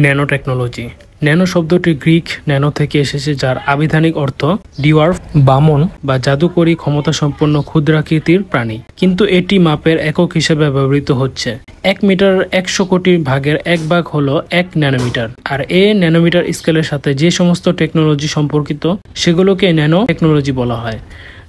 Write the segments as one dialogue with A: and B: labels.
A: Nano technology. Nano শব্দটি Greek nano থেকে এসেছে, যার আবিধানিক অর্থ ডিওয়ার্ফ, বামন বা জাদুকরী ক্ষমতা সম্পন্ন ক্ষুদ্রাকৃতির প্রাণী, কিন্তু এটি মাপের একক হিসেবে ব্যবহৃত হচ্ছে। 1 মিটার 100 কোটি ভাগের 1 ভাগ হলো 1 ন্যানোমিটার। আর ন্যানোমিটার স্কেলের সাথে যে সমস্ত টেকনোলজি সম্পর্কিত সেগুলোকে ন্যানো টেকনোলজি বলা হয়।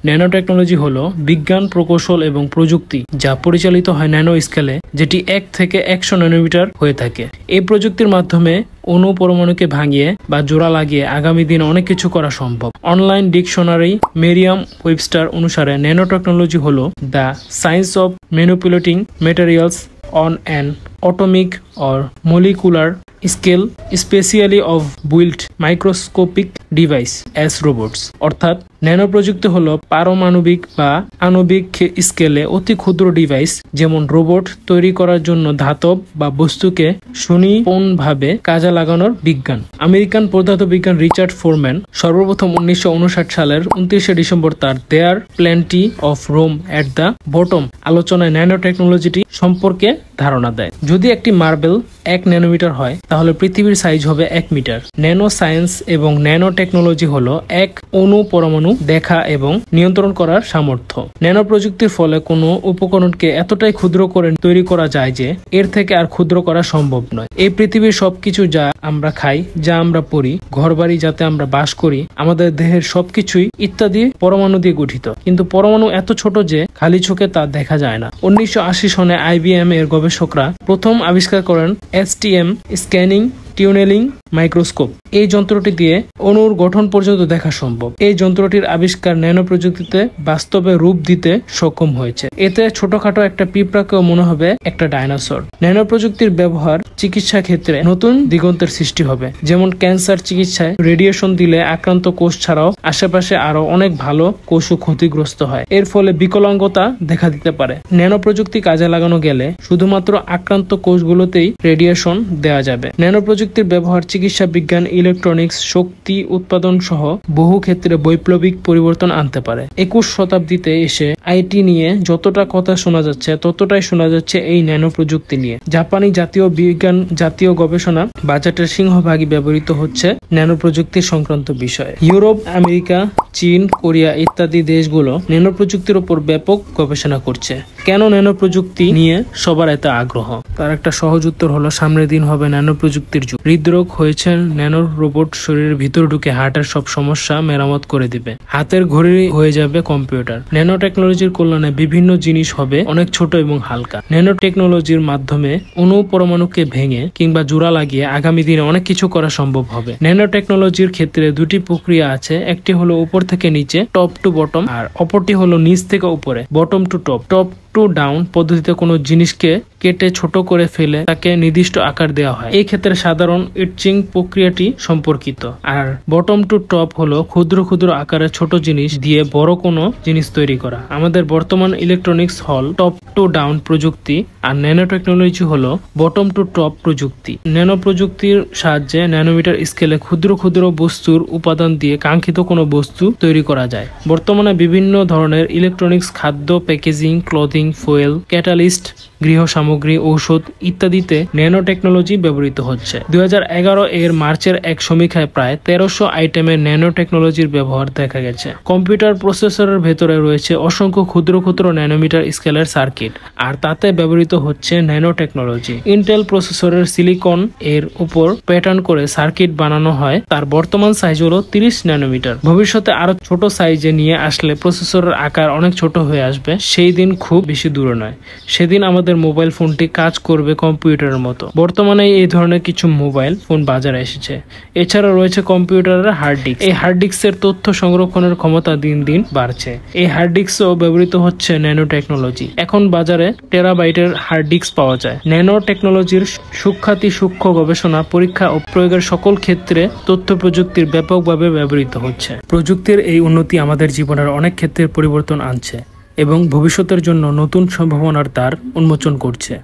A: ন্যানো টেকনোলজি হলো বিজ্ঞান, প্রকৌশল এবং প্রযুক্তি যা পরিচালিত হয় ন্যানো স্কেলে, যেটি 1 থেকে 100 ন্যানোমিটার হয়ে থাকে। এই প্রযুক্তির মাধ্যমে অণু পরমাণুকে ভাঙিয়ে বা জোড়া লাগিয়ে আগামী দিনে অনেক কিছু করা সম্ভব। অনলাইন ডিকশনারি মেরিয়াম ওয়েবস্টার অনুসারে ন্যানো টেকনোলজি হলো the science of manipulating materials on an atomic or molecular scale, especially of built microscopic device as robots। অর্থাৎ ন্যানো প্রযুক্তি হলো পারমাণবিক বা আণবিক স্কেলে অতি ক্ষুদ্র ডিভাইস, যেমন রোবট তৈরি করার জন্য ধাতব বা বস্তুকে সুনিপুণভাবে কাজে লাগানোর বিজ্ঞান। আমেরিকান পদার্থবিজ্ঞান রিচার্ড ফোরম্যান সর্বপ্রথম 1959 সালের 29শে ডিসেম্বর তার there plenty of room at the bottom আলোচনায় ন্যানো টেকনোলজিটি সম্পর্কে ধারণা দেয়। যদি একটি মার্বেল 1 ন্যানোমিটার হয়, তাহলে পৃথিবীর সাইজ হবে 1 মিটার। ন্যানো সায়েন্স এবং ন্যানো টেকনোলজি হলো এক অণু পরমাণু দেখা এবং নিয়ন্ত্রণ করার সামর্থ্য। ন্যানো প্রযুক্তির ফলে কোনো উপকরণকে এতটাই ক্ষুদ্র করে তৈরি করা যায় যে এর থেকে আর ক্ষুদ্র করা সম্ভব নয়। এই পৃথিবীর সবকিছু, যা আমরা খাই, যা আমরা পড়ি, ঘরবাড়ি যাতে আমরা বাস করি, আমাদের দেহের সবকিছুই ইত্যাদি পরমাণু দিয়ে গঠিত। কিন্তু পরমাণু এত ছোট যে খালি চোখে তা দেখা যায় না। 1980 সনে IBM এর গবেষকরা প্রথম আবিষ্কার করেন STM স্ক্যানিং টিউনেলিং মাইক্রোস্কোপ। এই যন্ত্রটি দিয়ে অণুর গঠন পর্যন্ত দেখা সম্ভব। এই যন্ত্রটির আবিষ্কার ন্যানো প্রযুক্তিতে বাস্তবে রূপ দিতে সক্ষম হয়েছে। এতে ছোটখাটো একটা পিঁপড়াকেও মনে হবে একটা ডাইনোসর। ন্যানো প্রযুক্তির ব্যবহার চিকিৎসা ক্ষেত্রে নতুন দিগন্তের সৃষ্টি হবে। যেমন ক্যান্সার চিকিৎসায় রেডিয়েশন দিলে আক্রান্ত কোষ ছাড়াও আশেপাশে আরো অনেক ভালো কোষও ক্ষতিগ্রস্ত হয়। এর ফলে বিকলাঙ্গতা দেখা দিতে পারে। ন্যানো প্রযুক্তি কাজে লাগানো গেলে শুধুমাত্র আক্রান্ত কোষগুলোতেই রেডিয়েশন দেওয়া যাবে। ন্যানো প্রযুক্তির ব্যবহার চিকিৎসা বিজ্ঞান, ইলেকট্রনিক্স, শক্তি উৎপাদন সহ বহু ক্ষেত্রে বৈপ্লবিক পরিবর্তন আনতে পারে। 21 শতাব্দীতে এসে আইটি নিয়ে যতটা কথা শোনা যাচ্ছে, ততটাই শোনা যাচ্ছে এই ন্যানো প্রযুক্তি নিয়ে। জাপানি জাতীয় বিজ্ঞান জাতীয় গবেষণা বাজেটের সিংহভাগই ব্যবহৃত হচ্ছে ন্যানো প্রযুক্তি সংক্রান্ত বিষয়ে। ইউরোপ, আমেরিকা, চীন, কোরিয়া ইত্যাদি দেশগুলো ন্যানো প্রযুক্তির উপর ব্যাপক গবেষণা করছে। কেন ন্যানো প্রযুক্তি নিয়ে সবার এত আগ্রহ? তার একটা সহজ উত্তর হলো, সামনের দিন হবে ন্যানো প্রযুক্তির যুগ। হৃদরোগ হয়েছে ন্যানো রোবট শরীরের ভিতর ঢুকে হার্টের সব সমস্যা মেরামত করে দিবে। হাতের ঘড়ি হয়ে যাবে কম্পিউটার। ন্যানো টেকনোলজির কল্যাণে বিভিন্ন জিনিস হবে অনেক ছোট এবং হালকা। ন্যানো টেকনোলজির মাধ্যমে অণু পরমাণুকে ভেঙে কিংবা জোড়া লাগিয়ে আগামী দিনে অনেক কিছু করা সম্ভব হবে। ন্যানো টেকনোলজির ক্ষেত্রে দুটি প্রক্রিয়া আছে। একটি হলো উপর থেকে নিচে, টপ টু বটম, আর অপরটি হলো নিচ থেকে উপরে, bottom to top. Top to down পদ্ধতিতে কোনো জিনিসকে কেটে ছোট করে ফেলে তাকে নির্দিষ্ট আকার দেওয়া হয়। এই ক্ষেত্রে সাধারণ ইচিং প্রক্রিয়াটি সম্পর্কিত। আর বটম টু টপ হলো ক্ষুদ্র ক্ষুদ্র আকারের ছোট জিনিস দিয়ে বড় কোনো জিনিস তৈরি করা। আমাদের বর্তমান ইলেকট্রনিক্স হল টপ টু ডাউন প্রযুক্তি, আর ন্যানো টেকনোলজি হলো বটম টু টপ প্রযুক্তি। ন্যানো প্রযুক্তির সাহায্যে ন্যানোমিটার স্কেলে ক্ষুদ্র ক্ষুদ্র বস্তুর উপাদান দিয়ে কাঙ্ক্ষিত কোনো বস্তু তৈরি করা যায়। বর্তমানে বিভিন্ন ধরনের ইলেকট্রনিক্স, খাদ্য, প্যাকেজিং, ক্লথিং, ফুয়েল, ক্যাটালিস্ট, গৃহ সামগ্রী, ঔষধ ইত্যাদিতে ন্যানো টেকনোলজি ব্যবহৃত হচ্ছে। 2011 এর মার্চের এক সমীক্ষায় প্রায় 1300 আইটেমের ন্যানো টেকনোলজির ব্যবহার দেখা গেছে। কম্পিউটার প্রসেসরের ভেতরে রয়েছে অসংখ্য ক্ষুদ্র ক্ষুদ্র ন্যানোমিটার স্কেলের সার্কিট, আর তাতে ব্যবহৃত হচ্ছে ন্যানো টেকনোলজি। ইন্টেল প্রসেসরের সিলিকন এর উপর প্যাটার্ন করে সার্কিট বানানো হয়। তার বর্তমান সাইজ হলো 30 ন্যানোমিটার। ভবিষ্যতে আরো ছোট সাইজে নিয়ে আসলে প্রসেসরের আকার অনেক ছোট হয়ে আসবে। সেই দিন খুব বেশি দূরে নয়। সেদিন আমাদের মোবাইল ফোনটি কাজ করবে কম্পিউটারের মতো। বর্তমানে এই ধরনের কিছু মোবাইল ফোন বাজারে এসেছে। এছাড়া রয়েছে কম্পিউটারের হার্ড ডিস্ক। এই হার্ড ডিস্কের তথ্য সংরক্ষণের ক্ষমতা দিন দিন বাড়ছে। এই হার্ড ডিস্কও ব্যবহৃত হচ্ছে ন্যানো টেকনোলজি। এখন বাজারে টেরাবাইটের হার্ড ডিস্ক পাওয়া যায়। ন্যানো টেকনোলজির সূক্ষ্মাতি সূক্ষ্ম গবেষণা, পরীক্ষা ও প্রয়োগের সকল ক্ষেত্রে তথ্য প্রযুক্তির ব্যাপকভাবে ব্যবহৃত হচ্ছে। প্রযুক্তির এই উন্নতি আমাদের জীবনের অনেক ক্ষেত্রে পরিবর্তন আনছে এবং ভবিষ্যতের জন্য নতুন সম্ভাবনার দ্বার উন্মোচন করছে।